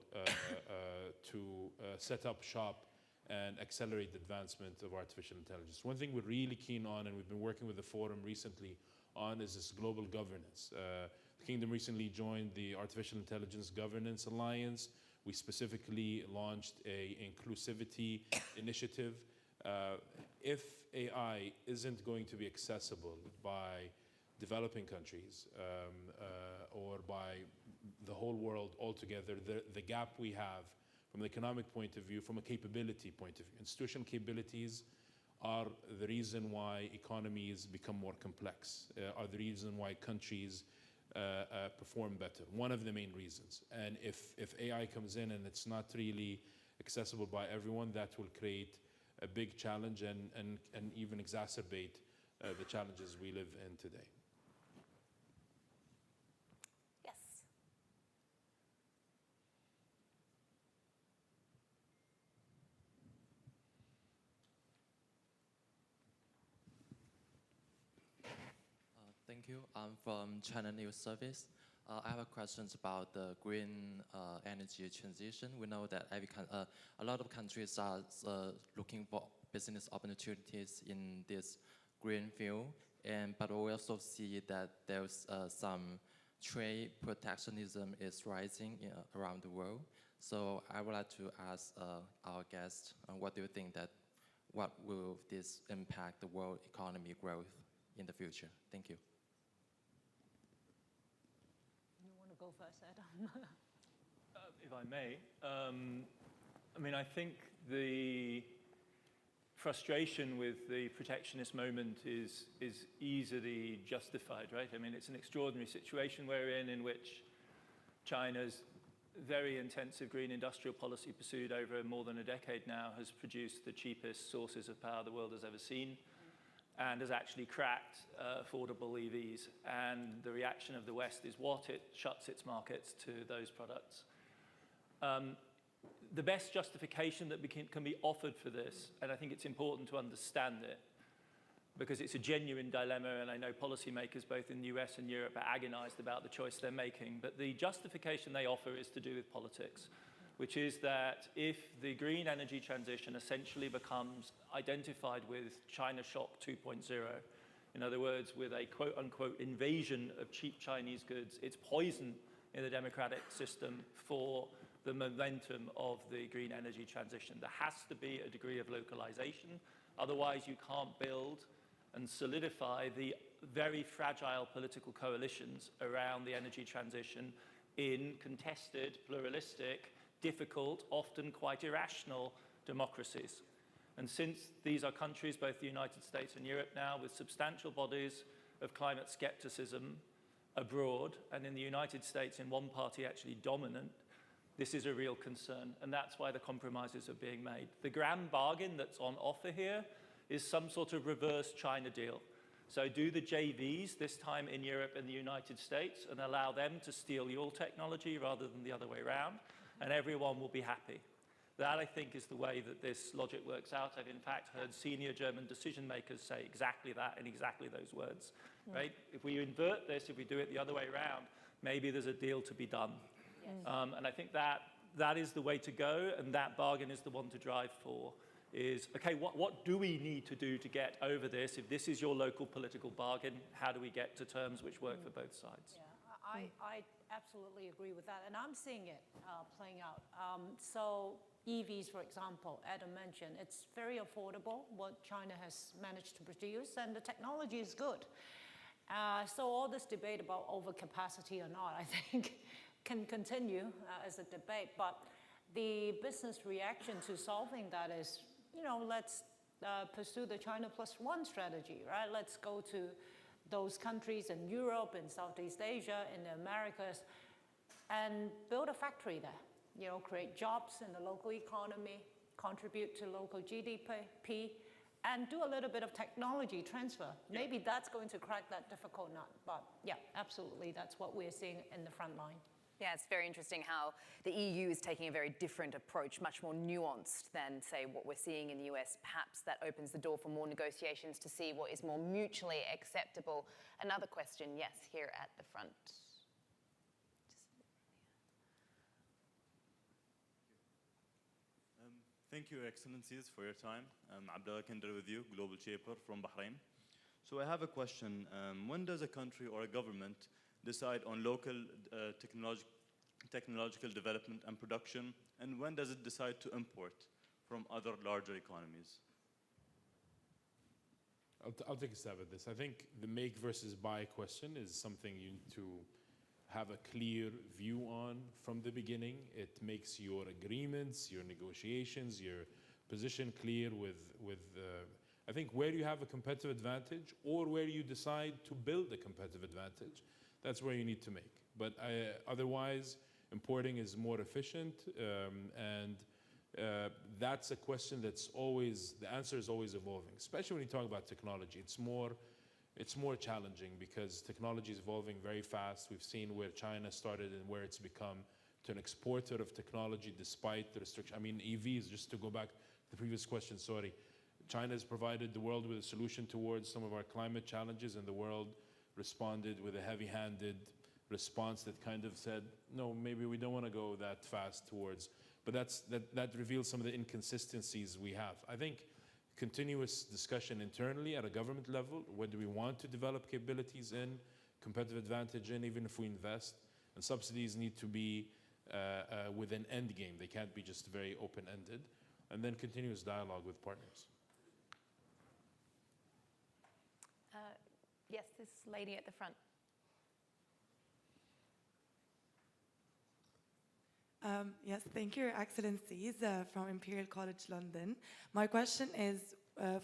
to set up shop and accelerate the advancement of artificial intelligence. One thing we're really keen on, and we've been working with the forum recently on, is this global governance. The kingdom recently joined the Artificial Intelligence Governance Alliance. We specifically launched a inclusivity initiative. If AI isn't going to be accessible by developing countries or by the whole world altogether, the gap we have from an economic point of view, from a capability point of view. Institutional capabilities are the reason why economies become more complex, are the reason why countries perform better. One of the main reasons. And if AI comes in and it's not really accessible by everyone, that will create a big challenge and even exacerbate the challenges we live in today. Yes. Thank you. I'm from China News Service. I have a question about the green energy transition. We know that a lot of countries are looking for business opportunities in this green field, but we also see that there's some trade protectionism is rising around the world. So I would like to ask our guest, what do you think that, what will this impact the world economy growth in the future? Thank you. Go first, Adam. If I may, I mean, I think the frustration with the protectionist moment is easily justified, right? I mean, it's an extraordinary situation we're in which China's very intensive green industrial policy pursued over more than a decade now has produced the cheapest sources of power the world has ever seen, and has actually cracked affordable EVs. And the reaction of the West is what? It shuts its markets to those products. The best justification that can be offered for this, and I think it's important to understand it, because it's a genuine dilemma, and I know policymakers both in the US and Europe are agonized about the choice they're making, but the justification they offer is to do with politics, which is that if the green energy transition essentially becomes identified with China Shock 2.0, in other words, with a quote-unquote invasion of cheap Chinese goods, it's poison in the democratic system for the momentum of the green energy transition. There has to be a degree of localization. Otherwise, you can't build and solidify the very fragile political coalitions around the energy transition in contested, pluralistic, difficult, often quite irrational democracies. And since these are countries, both the United States and Europe now, with substantial bodies of climate skepticism abroad, and in the United States in one party actually dominant, this is a real concern, and that's why the compromises are being made. The grand bargain that's on offer here is some sort of reverse China deal. So do the JVs, this time in Europe and the United States, and allow them to steal your technology rather than the other way around, and everyone will be happy. That, I think, is the way that this logic works out. I've, in fact, heard senior German decision makers say exactly that in exactly those words, right? If we invert this, if we do it the other way around, maybe there's a deal to be done. Yes. And I think that is the way to go, and that bargain is the one to drive for, is, okay, what do we need to do to get over this? If this is your local political bargain, how do we get to terms which work for both sides? Yeah. I absolutely agree with that, and I'm seeing it playing out. So EVs, for example, Adam mentioned, it's very affordable what China has managed to produce, and the technology is good. So all this debate about overcapacity or not, I think, can continue as a debate. But the business reaction to solving that is, let's pursue the China plus one strategy, right? Let's go to those countries in Europe, in Southeast Asia, in the Americas, and build a factory there. Create jobs in the local economy, contribute to local GDP, and do a little bit of technology transfer. Yeah. Maybe that's going to crack that difficult nut. But yeah, absolutely, that's what we're seeing in the front line. Yeah, it's very interesting how the EU is taking a very different approach, much more nuanced than, say, what we're seeing in the US. Perhaps that opens the door for more negotiations to see what is more mutually acceptable. Another question, yes, here at the front. Thank you, Excellencies, for your time. Abdullah Kinder with you, Global Shaper from Bahrain. So I have a question. When does a country or a government decide on local technological development and production, and when does it decide to import from other larger economies? I'll take a stab at this. I think the make versus buy question is something you need to have a clear view on from the beginning. It makes your agreements, your negotiations, your position clear with I think where you have a competitive advantage or where you decide to build a competitive advantage. That's where you need to make. But otherwise, importing is more efficient, and that's a question that's always, the answer is always evolving, especially when you talk about technology. It's more challenging because technology is evolving very fast. We've seen where China started and where it's become to an exporter of technology despite the restriction. I mean, EVs, just to go back to the previous question, sorry. China has provided the world with a solution towards some of our climate challenges, and the world responded with a heavy-handed response that kind of said, no, maybe we don't want to go that fast towards, but that reveals some of the inconsistencies we have. I think continuous discussion internally at a government level, whether we want to develop capabilities in, competitive advantage in, even if we invest, and subsidies need to be with an end game. They can't be just very open-ended, and then continuous dialogue with partners. Yes, this lady at the front. Yes, thank you, Your Excellencies, from Imperial College London. My question is,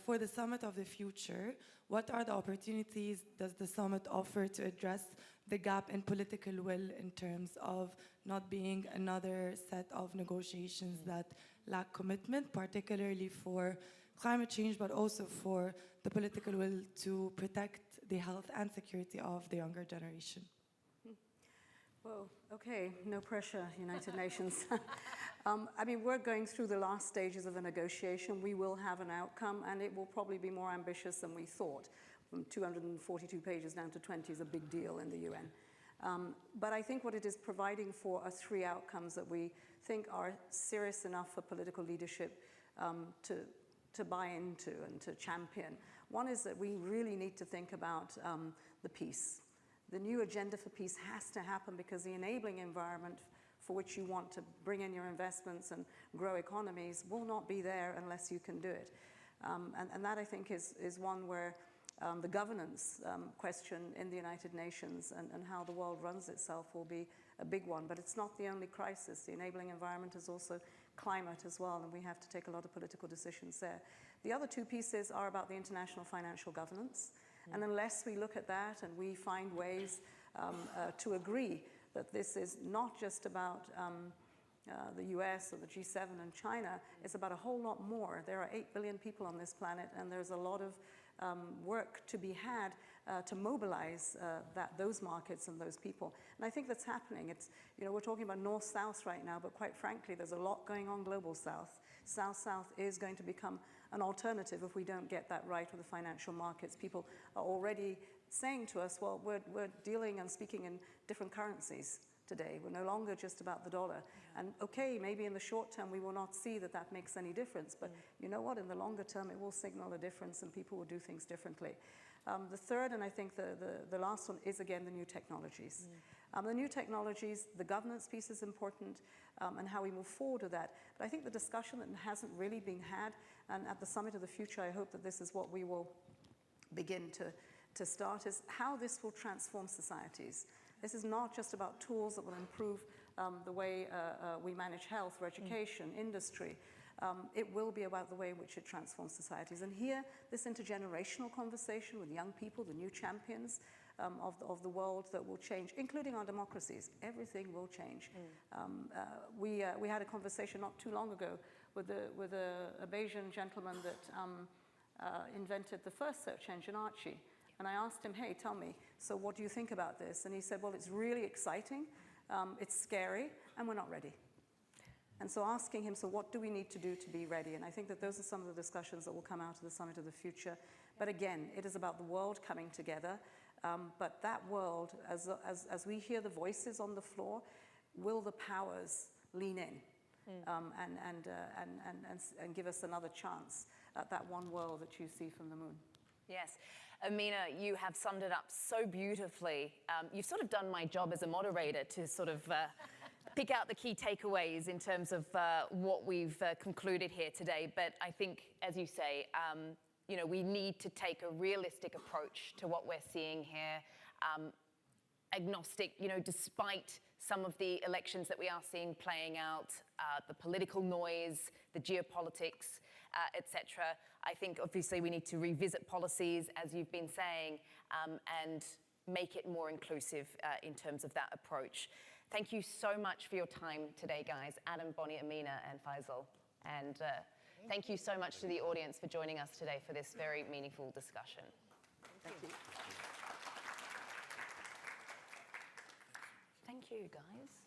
for the Summit of the Future, what are the opportunities does the Summit offer to address the gap in political will in terms of not being another set of negotiations that lack commitment, particularly for climate change, but also for the political will to protect the health and security of the younger generation? Well, okay, no pressure, United Nations. I mean, we're going through the last stages of a negotiation. We will have an outcome, and it will probably be more ambitious than we thought. From 242 pages down to 20 is a big deal in the UN. But I think what it is providing for are three outcomes that we think are serious enough for political leadership to buy into and to champion. One is that we really need to think about the peace. The new agenda for peace has to happen because the enabling environment for which you want to bring in your investments and grow economies will not be there unless you can do it. And that, I think, is one where the governance question in the United Nations and how the world runs itself will be a big one. But it's not the only crisis. The enabling environment is also climate as well, and we have to take a lot of political decisions there. The other two pieces are about the international financial governance. And unless we look at that and we find ways to agree that this is not just about the US or the G7 and China, it's about a whole lot more. There are 8 billion people on this planet, and there's a lot of work to be had to mobilize those markets and those people. And I think that's happening. It's, we're talking about North-South right now, but quite frankly, there's a lot going on Global South. South-South is going to become an alternative if we don't get that right with the financial markets. People are already saying to us, well, we're dealing and speaking in different currencies today. We're no longer just about the dollar. And okay, maybe in the short term we will not see that that makes any difference, but you know what, in the longer term it will signal a difference and people will do things differently. The third, and I think the last one, is again the new technologies. The new technologies, the governance piece is important, and how we move forward with that. But I think the discussion that hasn't really been had, and at the Summit of the Future, I hope that this is what we will begin to start, is how this will transform societies. This is not just about tools that will improve the way we manage health or education, industry. It will be about the way in which it transforms societies. And here, this intergenerational conversation with young people, the new champions of the world that will change, including our democracies. Everything will change. We had a conversation not too long ago with a Bayesian gentleman that invented the first search engine, Archie. And I asked him, hey, tell me, so what do you think about this? And he said, well, it's really exciting, it's scary, and we're not ready. And so asking him, so what do we need to do to be ready? And I think that those are some of the discussions that will come out of the Summit of the Future. But again, it is about the world coming together. But that world, as we hear the voices on the floor, will the powers lean in and give us another chance at that one world that you see from the moon? Yes. Amina, you have summed it up so beautifully. You've sort of done my job as a moderator to sort of pick out the key takeaways in terms of what we've concluded here today. But I think, as you say, you know, we need to take a realistic approach to what we're seeing here. Agnostic, you know, despite some of the elections that we are seeing playing out, the political noise, the geopolitics, etc. I think obviously we need to revisit policies, as you've been saying, and make it more inclusive in terms of that approach. Thank you so much for your time today, guys. Adam, Bonnie, Amina, and Faisal. And thank you so much to the audience for joining us today for this very meaningful discussion. Thank you. Thank you, guys.